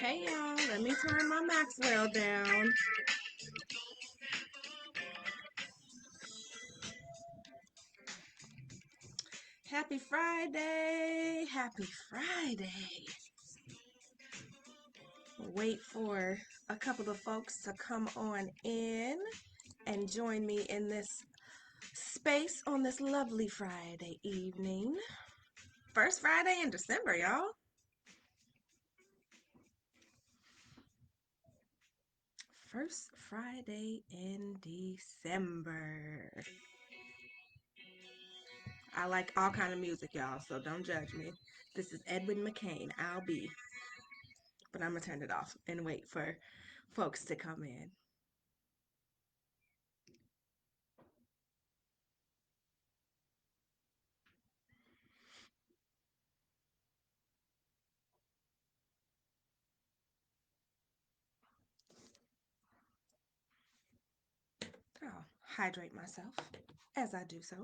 Hey y'all, let me turn my Maxwell down. Happy Friday! Happy Friday! Wait for a couple of folks to come on in and join me in this space on this lovely Friday evening. First Friday in December, y'all. First Friday in December. I like all kind of music, y'all, so don't judge me. This is Edwin McCain. I'll be. But I'm gonna turn it off and wait for folks to come in. I'll hydrate myself as I do so.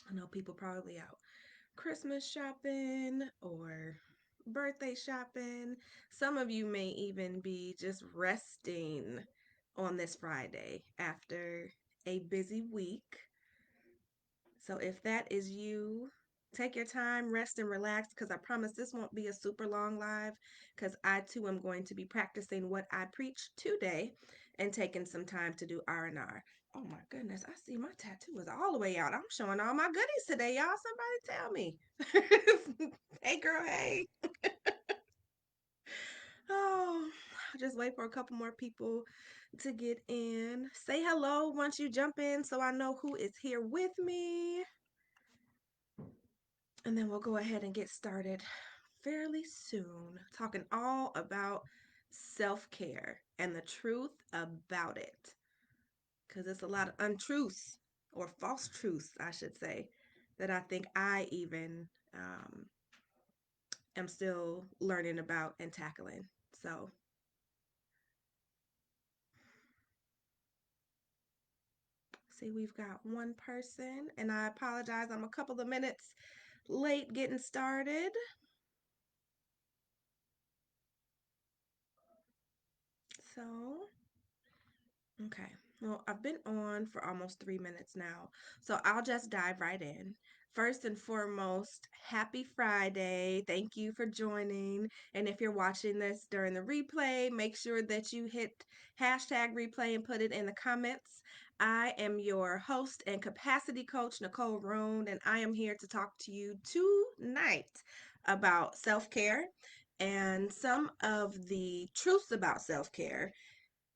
I know people probably out Christmas shopping or birthday shopping. Some of you may even be just resting on this Friday after a busy week. So if that is you, take your time, rest and relax because I promise this won't be a super long live because I too am going to be practicing what I preach today and taking some time to do R&R. Oh my goodness, I see my tattoo is all the way out. I'm showing all my goodies today, y'all. Somebody tell me. Hey girl, hey. Oh, I'll just wait for a couple more people to get in. Say hello once you jump in so I know who is here with me. And then we'll go ahead and get started fairly soon, talking all about self care and the truth about it. Because it's a lot of untruths or false truths, I should say, that I think I even am still learning about and tackling. So, see, we've got one person, and I apologize, I'm a couple of minutes late getting started. So, okay. Well, I've been on for almost 3 minutes now, so I'll just dive right in. First and foremost, happy Friday. Thank you for joining. And if you're watching this during the replay, make sure that you hit hashtag replay and put it in the comments. I am your host and capacity coach, Nicole Roan, and I am here to talk to you tonight about self care and some of the truths about self care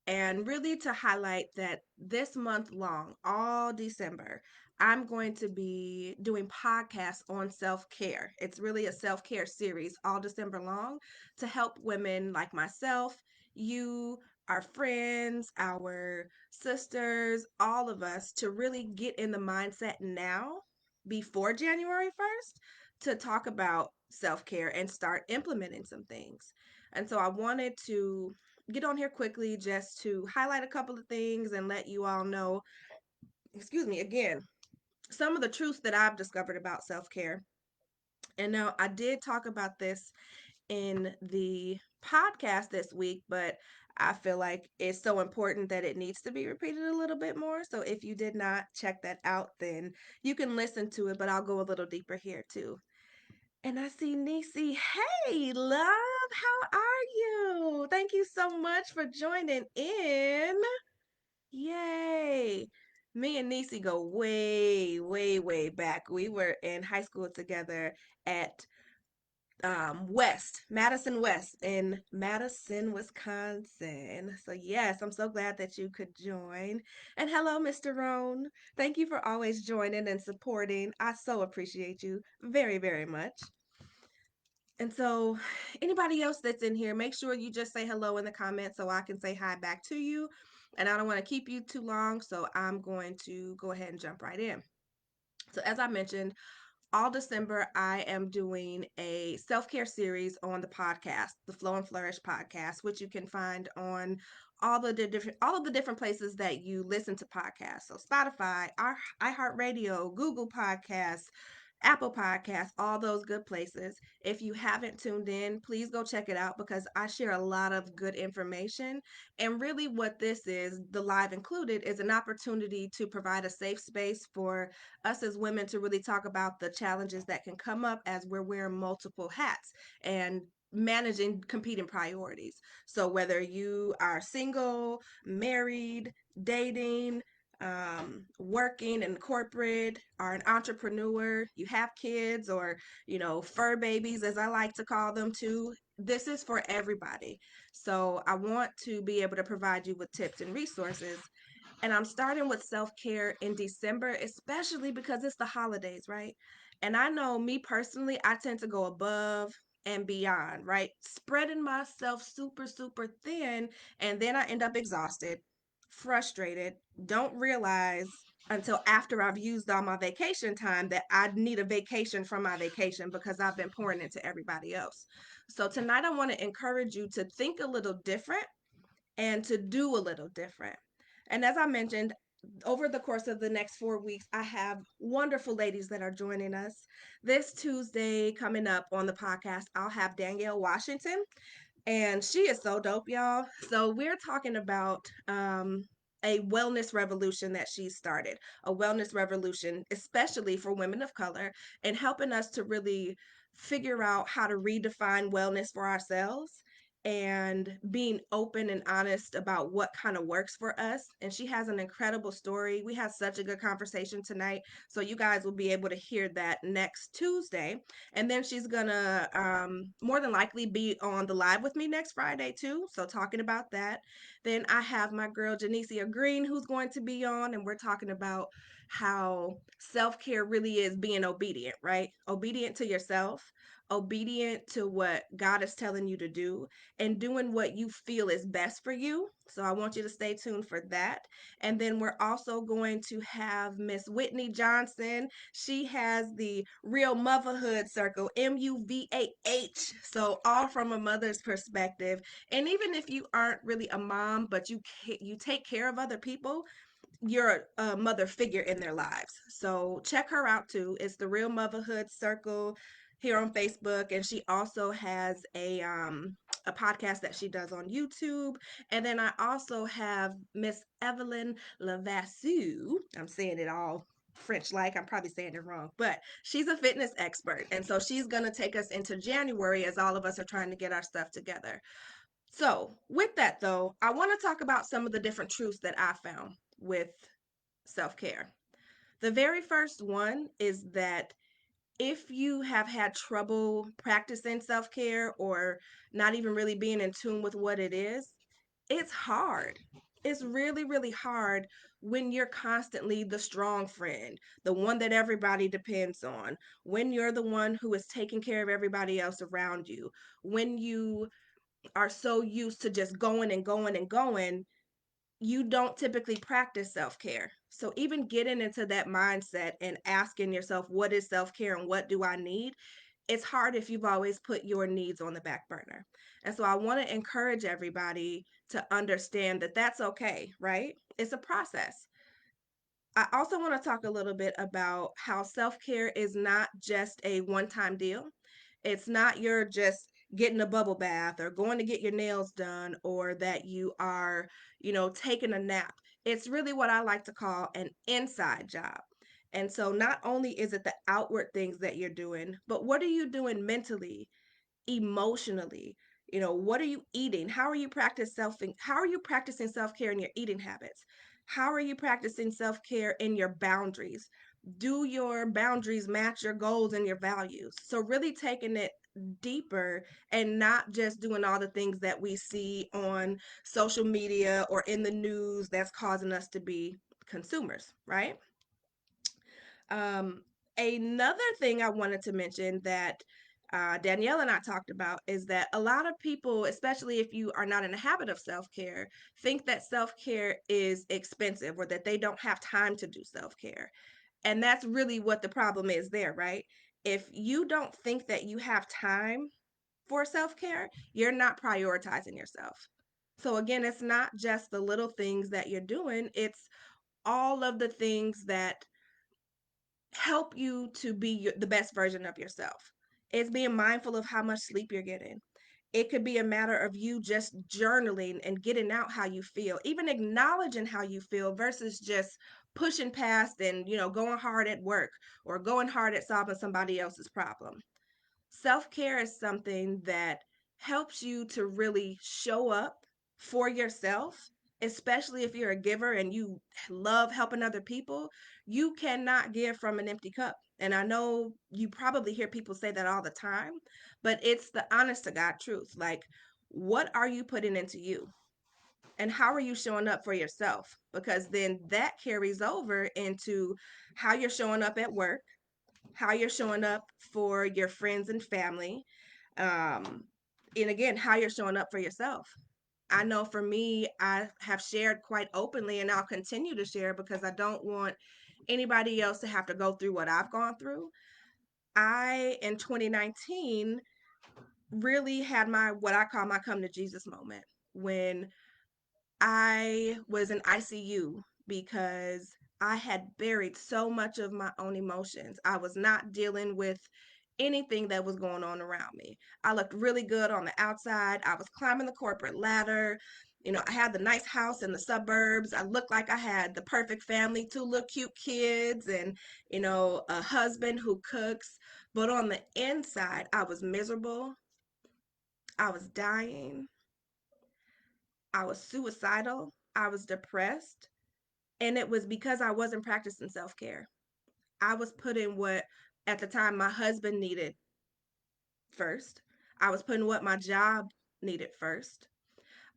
and really to highlight that this month long, all December, I'm going to be doing podcasts on self care. It's really a self care series all December long to help women like myself, you, our friends, our sisters, all of us to really get in the mindset now before January 1st to talk about self care and start implementing some things. And so I wanted to get on here quickly just to highlight a couple of things and let you all know, excuse me, again, some of the truths that I've discovered about self care. And now I did talk about this in the podcast this week, but I feel like it's so important that it needs to be repeated a little bit more. So if you did not check that out, then you can listen to it, but I'll go a little deeper here too. And I see Nisi. Hey, love, how are you? Thank you so much for joining in. Yay. Me and Nisi go way, way, way back. We were in high school together at Madison West in Madison, Wisconsin. So yes, I'm so glad that you could join. And hello, Mr. Roan. Thank you for always joining and supporting. I so appreciate you very, very much. And so, anybody else that's in here, make sure you just say hello in the comments so I can say hi back to you. And I don't want to keep you too long, so I'm going to go ahead and jump right in. So, as I mentioned, all December, I am doing a self care series on the podcast, the Flow and Flourish podcast, which you can find on all of the different places that you listen to podcasts. So Spotify, our iHeartRadio, Google Podcasts, Apple Podcasts, all those good places. If you haven't tuned in, please go check it out because I share a lot of good information. And really, what this is, the live included, is an opportunity to provide a safe space for us as women to really talk about the challenges that can come up as we're wearing multiple hats and managing competing priorities. So, whether you are single, married, dating, working in corporate, are an entrepreneur, you have kids, or fur babies, as I like to call them too. This is for everybody. So I want to be able to provide you with tips and resources. And I'm starting with self care in December, especially because it's the holidays, right? And I know me personally, I tend to go above and beyond, right? Spreading myself super, super thin. And then I end up exhausted, frustrated, don't realize until after I've used all my vacation time that I need a vacation from my vacation because I've been pouring into everybody else. So tonight, I want to encourage you to think a little different and to do a little different. And as I mentioned, over the course of the next 4 weeks, I have wonderful ladies that are joining us. This Tuesday, coming up on the podcast, I'll have Danielle Washington, and she is so dope, y'all. So we're talking about a wellness revolution that she started, a wellness revolution, especially for women of color, and helping us to really figure out how to redefine wellness for ourselves and being open and honest about what kind of works for us. And she has an incredible story. We had such a good conversation tonight. So you guys will be able to hear that next Tuesday. And then she's gonna more than likely be on the live with me next Friday too. So talking about that. Then I have my girl Janicia Green who's going to be on, and we're talking about how self-care really is being obedient, right? Obedient to yourself, obedient to what God is telling you to do, and doing what you feel is best for you. So I want you to stay tuned for that. And then we're also going to have Miss Whitney Johnson. She has the Real Motherhood Circle, MUVAH. So all from a mother's perspective. And even if you aren't really a mom, but you take care of other people, you're a mother figure in their lives. So check her out too. It's the Real Motherhood Circle here on Facebook, and she also has a podcast that she does on YouTube. And then I also have Miss Evelyn Lavassu. I'm saying it all French like. I'm probably saying it wrong, but she's a fitness expert. And so she's going to take us into January as all of us are trying to get our stuff together. So, with that though, I want to talk about some of the different truths that I found with self care. The very first one is that if you have had trouble practicing self care or not even really being in tune with what it is, it's hard. It's really, really hard when you're constantly the strong friend, the one that everybody depends on, when you're the one who is taking care of everybody else around you, when you are so used to just going and going and going, you don't typically practice self care. So, even getting into that mindset and asking yourself, what is self care and what do I need? It's hard if you've always put your needs on the back burner. And so, I want to encourage everybody to understand that that's okay, right? It's a process. I also want to talk a little bit about how self care is not just a one time deal. It's not you're just getting a bubble bath or going to get your nails done or that you are, taking a nap. It's really what I like to call an inside job. And so not only is it the outward things that you're doing, but what are you doing mentally, emotionally? What are you eating? How are you practicing self-care in your eating habits? How are you practicing self-care in your boundaries? Do your boundaries match your goals and your values? So really taking it deeper and not just doing all the things that we see on social media or in the news that's causing us to be consumers, right? Um, Another thing I wanted to mention that Danielle and I talked about is that a lot of people, especially if you are not in the habit of self care, think that self care is expensive or that they don't have time to do self care. And that's really what the problem is there, right? If you don't think that you have time for self care, you're not prioritizing yourself. So, again, it's not just the little things that you're doing, it's all of the things that help you to be the best version of yourself. It's being mindful of how much sleep you're getting. It could be a matter of you just journaling and getting out how you feel, even acknowledging how you feel versus just pushing past and, going hard at work or going hard at solving somebody else's problem. Self care is something that helps you to really show up for yourself, especially if you're a giver and you love helping other people. You cannot give from an empty cup. And I know you probably hear people say that all the time, but it's the honest to God truth. Like, what are you putting into you? And how are you showing up for yourself? Because then that carries over into how you're showing up at work, how you're showing up for your friends and family, um, and again, how you're showing up for yourself. I know for me, I have shared quite openly, and I'll continue to share because I don't want anybody else to have to go through what I've gone through. I, in 2019, really had my what I call my come to Jesus moment when I was in ICU because I had buried so much of my own emotions. I was not dealing with anything that was going on around me. I looked really good on the outside. I was climbing the corporate ladder. I had the nice house in the suburbs. I looked like I had the perfect family, two little cute kids, and, a husband who cooks. But on the inside, I was miserable. I was dying. I was suicidal. I was depressed. And it was because I wasn't practicing self care. I was putting what at the time my husband needed first. I was putting what my job needed first.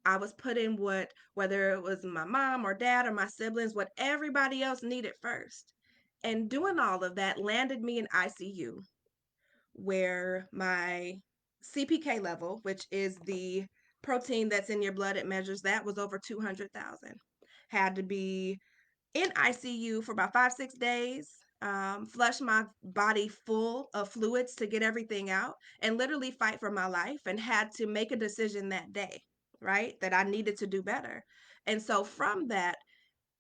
I was putting what, whether it was my mom or dad or my siblings, what everybody else needed first. And doing all of that landed me in ICU, where my CPK level, which is the protein that's in your blood, it measures that, was over 200,000. Had to be in ICU for about 5, 6 days, flush my body full of fluids to get everything out, and literally fight for my life, and had to make a decision that day, right? That I needed to do better. And so from that,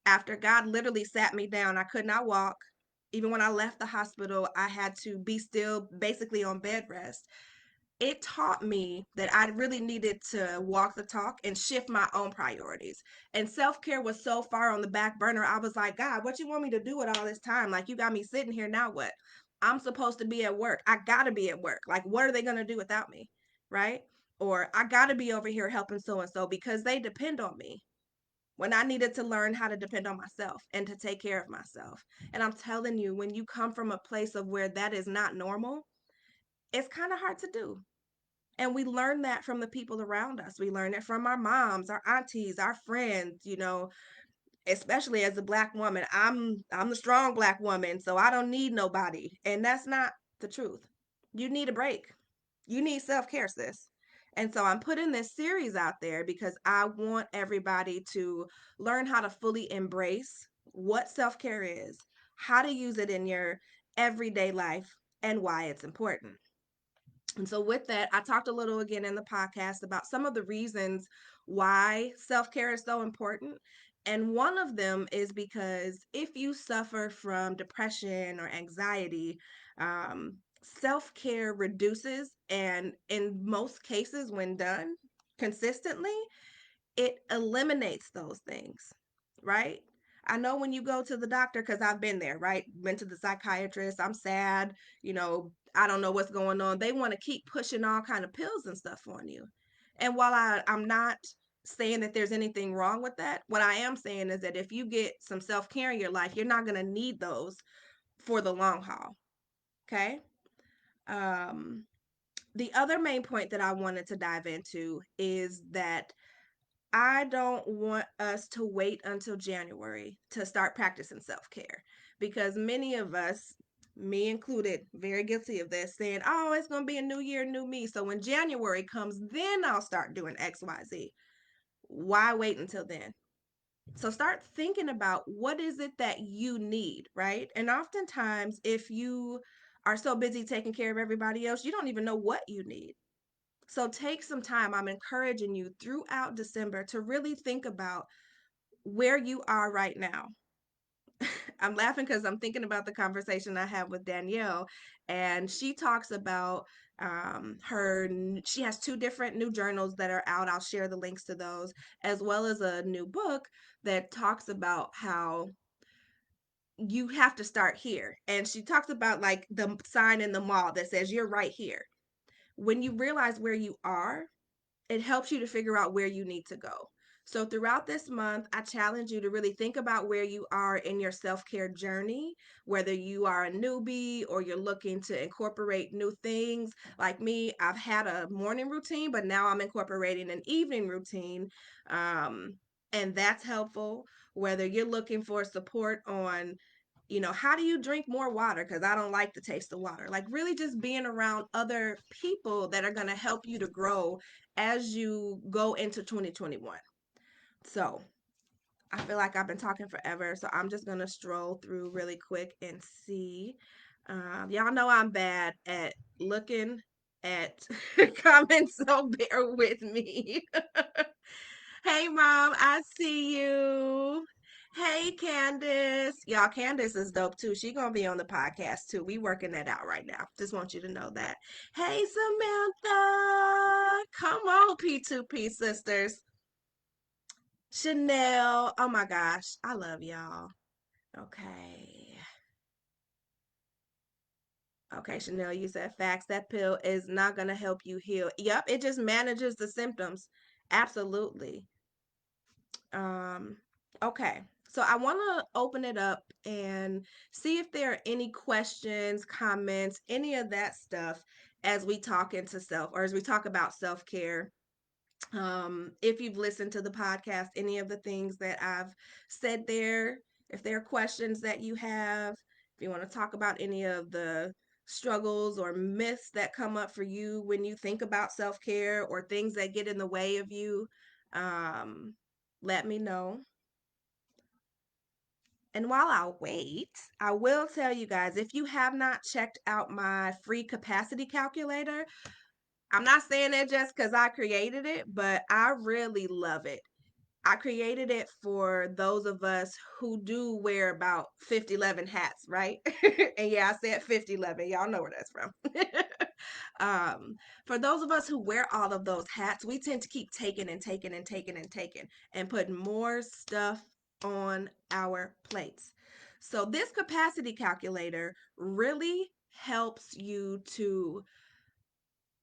after God literally sat me down, I could not walk. Even when I left the hospital, I had to be still, basically on bed rest. It taught me that I really needed to walk the talk and shift my own priorities. And self care was so far on the back burner. I was like, God, what you want me to do with all this time? Like, you got me sitting here now. What? I'm supposed to be at work. I got to be at work. Like, what are they going to do without me? Right? Or I got to be over here helping so and so because they depend on me when I needed to learn how to depend on myself and to take care of myself. And I'm telling you, when you come from a place of where that is not normal, it's kind of hard to do. And we learn that from the people around us. We learn it from our moms, our aunties, our friends, especially as a black woman. I'm the strong black woman, so I don't need nobody. And that's not the truth. You need a break. You need self-care, sis. And so I'm putting this series out there because I want everybody to learn how to fully embrace what self-care is, how to use it in your everyday life, and why it's important. And so, with that, I talked a little again in the podcast about some of the reasons why self care is so important. And one of them is because if you suffer from depression or anxiety, self care reduces, and in most cases, when done consistently, it eliminates those things, right? I know when you go to the doctor, because I've been there, right? Went to the psychiatrist, I'm sad, I don't know what's going on. They want to keep pushing all kind of pills and stuff on you. And while I'm not saying that there's anything wrong with that, what I am saying is that if you get some self-care in your life, you're not going to need those for the long haul. Okay. Um, the other main point that I wanted to dive into is that I don't want us to wait until January to start practicing self care because many of us, me included, very guilty of this, saying, oh, it's going to be a new year, new me. So when January comes, then I'll start doing XYZ. Why wait until then? So start thinking about what is it that you need, right? And oftentimes, if you are so busy taking care of everybody else, you don't even know what you need. So take some time. I'm encouraging you throughout December to really think about where you are right now. I'm laughing because I'm thinking about the conversation I had with Danielle, and she talks about she has two different new journals that are out. I'll share the links to those, as well as a new book that talks about how you have to start here. And she talks about like the sign in the mall that says you're right here. When you realize where you are, it helps you to figure out where you need to go. So, throughout this month, I challenge you to really think about where you are in your self care journey, whether you are a newbie or you're looking to incorporate new things. Like me, I've had a morning routine, but now I'm incorporating an evening routine. Um, and that's helpful. Whether you're looking for support on how do you drink more water? Because I don't like the taste of water. Like, really, just being around other people that are going to help you to grow as you go into 2021. So, I feel like I've been talking forever. So, I'm just going to stroll through really quick and see. Y'all know I'm bad at looking at comments, so bear with me. Hey, Mom, I see you. Hey, Candace. Y'all, Candace is dope too. She gonna be on the podcast too. We working that out right now. Just want you to know that. Hey, Samantha. Come on, P2P sisters. Chanel. Oh my gosh. I love y'all. Okay. Okay, Chanel, you said facts. That pill is not gonna help you heal. Yep, it just manages the symptoms. Absolutely. Um, okay. So I want to open it up and see if there are any questions, comments, any of that stuff as we talk into self or as we talk about self-care. If you've listened to the podcast, any of the things that I've said there, if there are questions that you have, if you want to talk about any of the struggles or myths that come up for you when you think about self-care or things that get in the way of you, um, let me know. And while I wait, I will tell you guys if you have not checked out my free capacity calculator, I'm not saying it just because I created it, but I really love it. I created it for those of us who do wear about 5011 hats, right? And yeah, I said 5011. Y'all know where that's from. For those of us who wear all of those hats, we tend to keep taking and taking and taking and taking and putting more stuff on our plates. So this capacity calculator really helps you to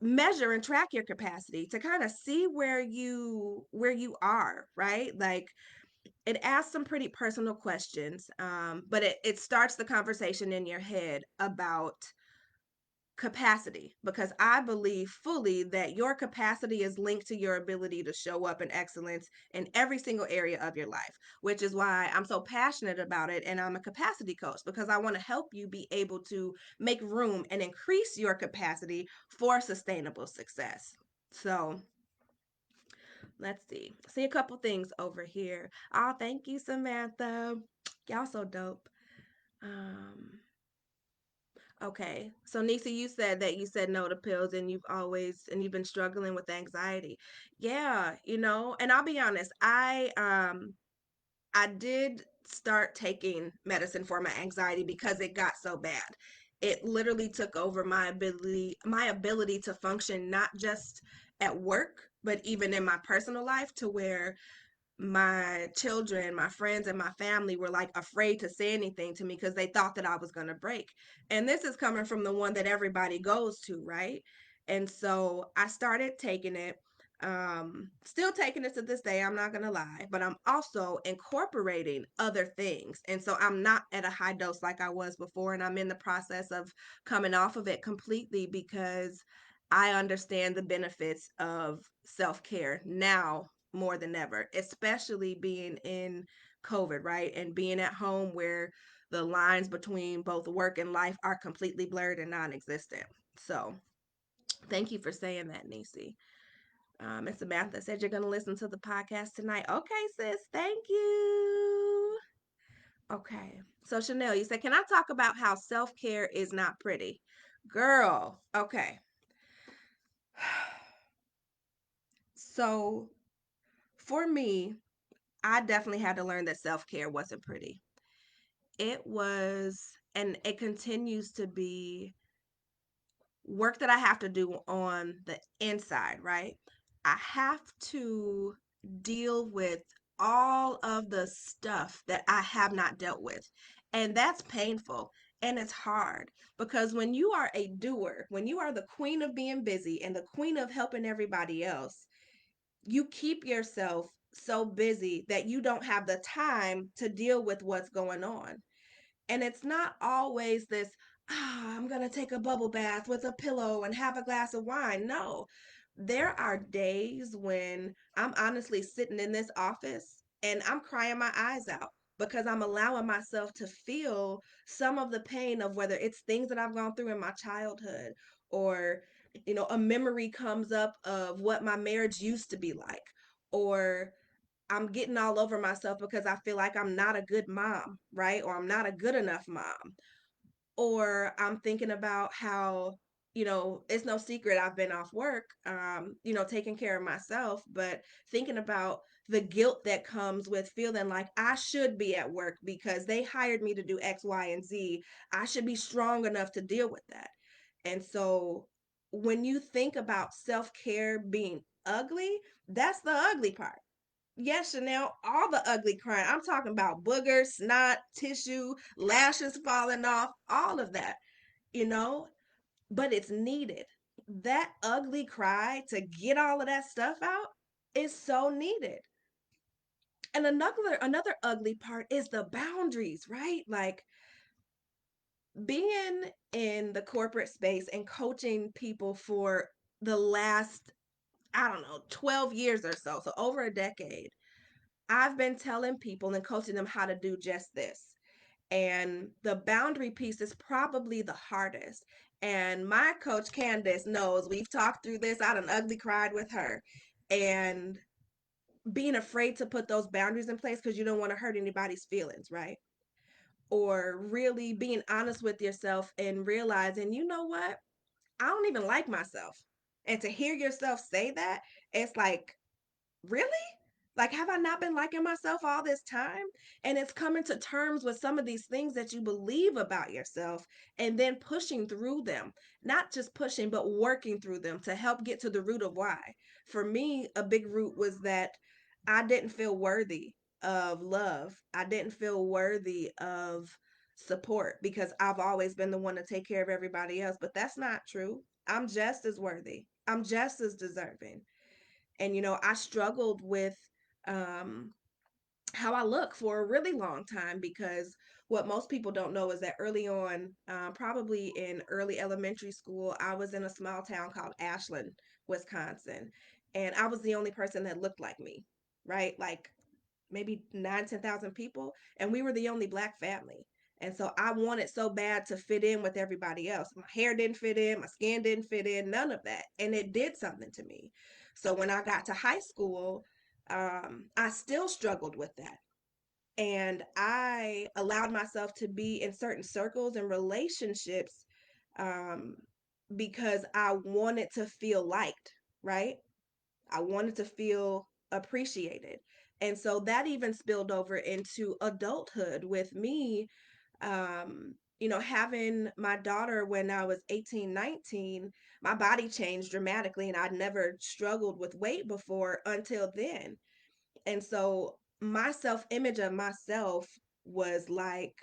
measure and track your capacity to kind of see where you are, right? Like, it asks some pretty personal questions, but it starts the conversation in your head about capacity, because I believe fully that your capacity is linked to your ability to show up in excellence in every single area of your life, which is why I'm so passionate about it. And I'm a capacity coach because I want to help you be able to make room and increase your capacity for sustainable success. So let's see. See a couple things over here. Oh, thank you, Samantha. Y'all so dope. Um, Okay. So Nisa, you said that you said no to pills and you've been struggling with anxiety. Yeah, and I'll be honest, I did start taking medicine for my anxiety because it got so bad. It literally took over my ability to function not just at work, but even in my personal life, to where my children, my friends, and my family were like afraid to say anything to me because they thought that I was going to break. And this is coming from the one that everybody goes to, right? And so I started taking it. Still taking it to this day, I'm not going to lie, but I'm also incorporating other things. And so I'm not at a high dose like I was before. And I'm in the process of coming off of it completely because I understand the benefits of self care now more than ever, especially being in COVID, right? And being at home where the lines between both work and life are completely blurred and non existent. So, thank you for saying that, Nisi. And Samantha said you're going to listen to the podcast tonight. Okay, sis. Thank you. Okay. So Chanel, you said, can I talk about how self-care is not pretty? Girl, okay. So for me, I definitely had to learn that self-care wasn't pretty. It was, and it continues to be work that I have to do on the inside, right? I have to deal with all of the stuff that I have not dealt with. And that's painful and it's hard because when you are a doer, when you are the queen of being busy and the queen of helping everybody else, you keep yourself so busy that you don't have the time to deal with what's going on. And it's not always this, I'm going to take a bubble bath with a pillow and have a glass of wine. No, there are days when I'm honestly sitting in this office and I'm crying my eyes out because I'm allowing myself to feel some of the pain of whether it's things that I've gone through in my childhood or, a memory comes up of what my marriage used to be like, or I'm getting all over myself because I feel like I'm not a good mom, right? Or I'm not a good enough mom. Or I'm thinking about how, it's no secret I've been off work, taking care of myself, but thinking about the guilt that comes with feeling like I should be at work because they hired me to do X, Y, and Z. I should be strong enough to deal with that. And so when you think about self care being ugly, that's the ugly part. Yes, Chanel, all the ugly crying. I'm talking about boogers, snot, tissue, lashes falling off, all of that, you know, but it's needed. That ugly cry to get all of that stuff out is so needed. And another ugly part is the boundaries, right? Like being in the corporate space and coaching people for the last, I don't know, 12 years or so, so over a decade. I've been telling people and coaching them how to do just this. And the boundary piece is probably the hardest. And my coach Candace knows we've talked through this. I done ugly cried with her. And being afraid to put those boundaries in place because you don't want to hurt anybody's feelings, right? Or really being honest with yourself and realizing, you know what? I don't even like myself. And to hear yourself say that, it's like, really? Like, have I not been liking myself all this time? And it's coming to terms with some of these things that you believe about yourself and then pushing through them. Not just pushing, but working through them to help get to the root of why. For me, a big root was that I didn't feel worthy of love. I didn't feel worthy of support because I've always been the one to take care of everybody else. But that's not true. I'm just as worthy, I'm just as deserving. And I struggled with um how I look for a really long time because what most people don't know is that early on, probably in early elementary school, I was in a small town called Ashland, Wisconsin, and I was the only person that looked like me, right? Like maybe 9, 10,000 people, and we were the only black family. And so I wanted so bad to fit in with everybody else. My hair didn't fit in, my skin didn't fit in, none of that. And it did something to me. So when I got to high school, I still struggled with that. And I allowed myself to be in certain circles and relationships um, because I wanted to feel liked, right? I wanted to feel appreciated. And so that even spilled over into adulthood with me, having my daughter when I was 18, 19. My body changed dramatically and I'd never struggled with weight before until then. And so my self-image of myself was like,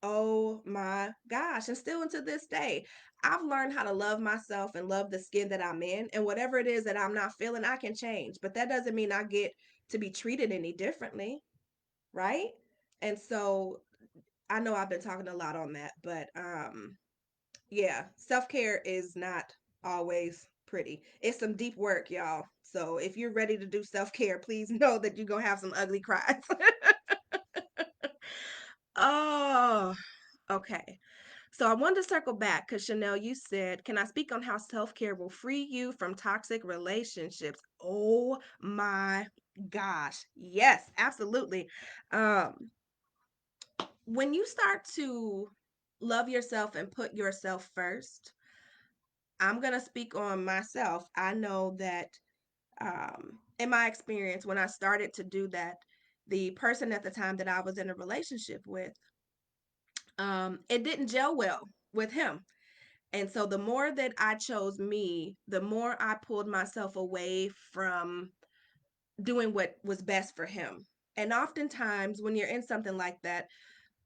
oh my gosh. And still unto this day, I've learned how to love myself and love the skin that I'm in. And whatever it is that I'm not feeling, I can change. But that doesn't mean I get to be treated any differently, right? And so I know I've been talking a lot on that, but yeah, self-care is not always pretty. It's some deep work, y'all. So if you're ready to do self-care, please know that you're gonna have some ugly cries. Oh, okay. So I wanted to circle back because Chanel, you said, can I speak on how self-care will free you from toxic relationships? Oh my gosh. Yes, absolutely. Um, when you start to love yourself and put yourself first, I'm going to speak on myself. I know that in my experience, when I started to do that, the person at the time that I was in a relationship with, it didn't gel well with him. And so the more that I chose me, the more I pulled myself away from doing what was best for him. And oftentimes, when you're in something like that,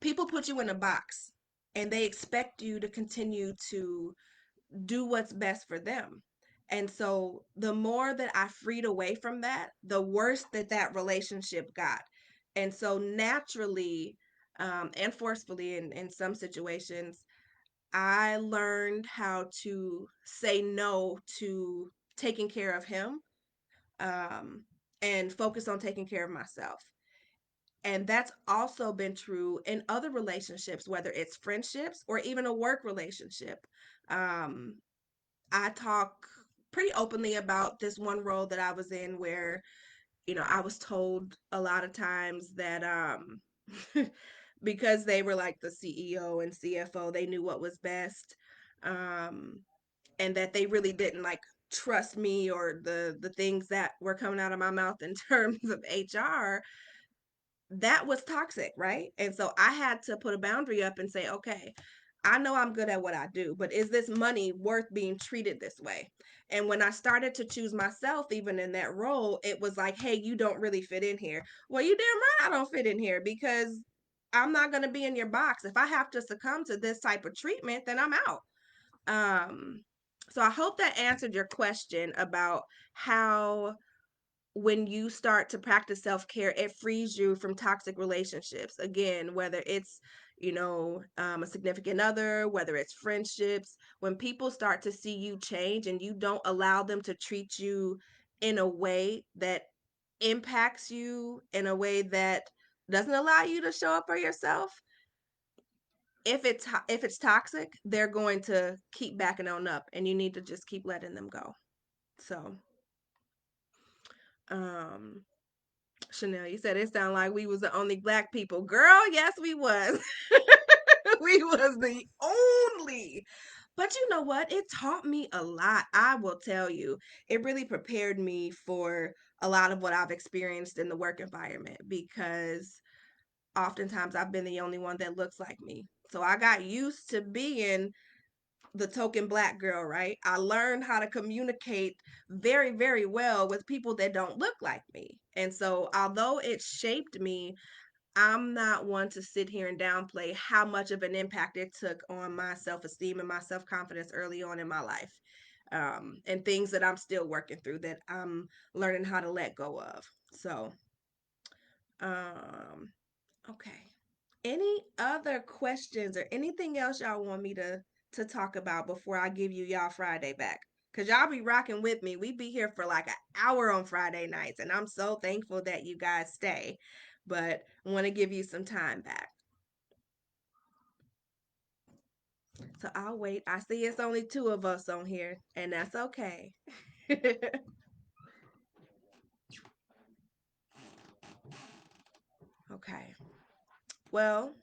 people put you in a box and they expect you to continue to do what's best for them. And so the more that I freed away from that, the worse that that relationship got. And so naturally, and forcefully in some situations, I learned how to say no to taking care of him, um, and focus on taking care of myself. And that's also been true in other relationships, whether it's friendships or even a work relationship. Um, I talk pretty openly about this one role that I was in where, I was told a lot of times that because they were like the CEO and CFO, they knew what was best. Um and that they really didn't like trust me or the things that were coming out of my mouth in terms of HR. That was toxic, right? And so I had to put a boundary up and say, okay, I know I'm good at what I do, but is this money worth being treated this way? And when I started to choose myself, even in that role, it was like, hey, you don't really fit in here. Well, you damn right I don't fit in here because I'm not going to be in your box. If I have to succumb to this type of treatment, then I'm out. Um, so I hope that answered your question about how when you start to practice self-care, it frees you from toxic relationships. Again, whether it's, a significant other, whether it's friendships, when people start to see you change and you don't allow them to treat you in a way that impacts you, in a way that doesn't allow you to show up for yourself, if it's toxic, they're going to keep backing on up and you need to just keep letting them go. So, um Chanel, you said it sounded like we was the only black people. Girl, yes, we was. We was the only. But you know what? It taught me a lot. I will tell you. It really prepared me for a lot of what I've experienced in the work environment because oftentimes I've been the only one that looks like me. So I got used to being the token black girl, right? I learned how to communicate very, very well with people that don't look like me. And so, although it shaped me, I'm not one to sit here and downplay how much of an impact it took on my self esteem and my self confidence early on in my life. And things that I'm still working through that I'm learning how to let go of. So, um, okay. Any other questions or anything else y'all want me to talk about before I give you y'all Friday back? Cause y'all be rocking with me. We be here for like an hour on Friday nights, and I'm so thankful that you guys stay. But I want to give you some time back. So I'll wait. I see it's only two of us on here, and that's okay. Okay. Well,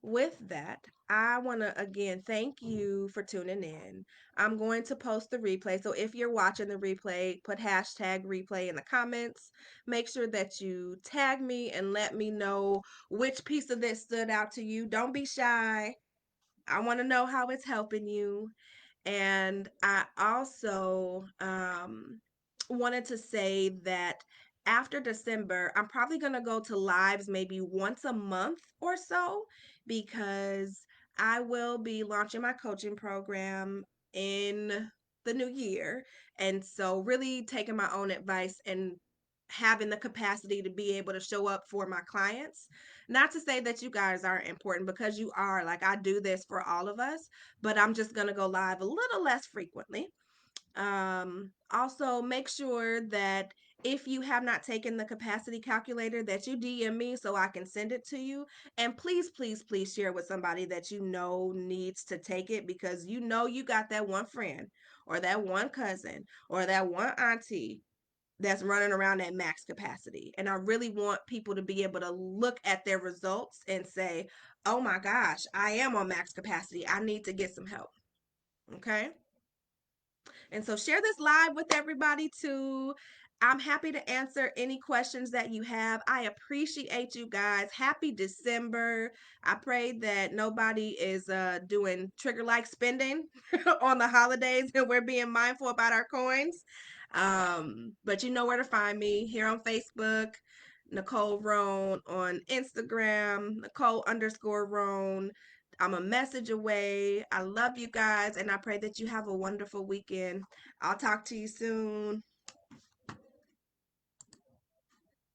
with that, I want to again thank you for tuning in. I'm going to post the replay. So if you're watching the replay, put hashtag replay in the comments. Make sure that you tag me and let me know which piece of this stood out to you. Don't be shy. I want to know how it's helping you. And I also wanted to say that after December, I'm probably going to go to lives maybe once a month or so because I will be launching my coaching program in the new year. And so, really taking my own advice and having the capacity to be able to show up for my clients. Not to say that you guys aren't important because you are. Like, I do this for all of us, but I'm just going to go live a little less frequently. Also, make sure that if you have not taken the capacity calculator, that you DM me so I can send it to you. And please, please, please share with somebody that you know needs to take it because you got that one friend or that one cousin or that one auntie that's running around at max capacity. And I really want people to be able to look at their results and say, oh my gosh, I am on max capacity. I need to get some help. Okay. And so share this live with everybody too. I'm happy to answer any questions that you have. I appreciate you guys. Happy December. I pray that nobody is doing trigger like spending on the holidays and we're being mindful about our coins. But you know where to find me here on Facebook, Nicole Roan, on Instagram, Nicole_Roan. I'm a message away. I love you guys, and I pray that you have a wonderful weekend. I'll talk to you soon.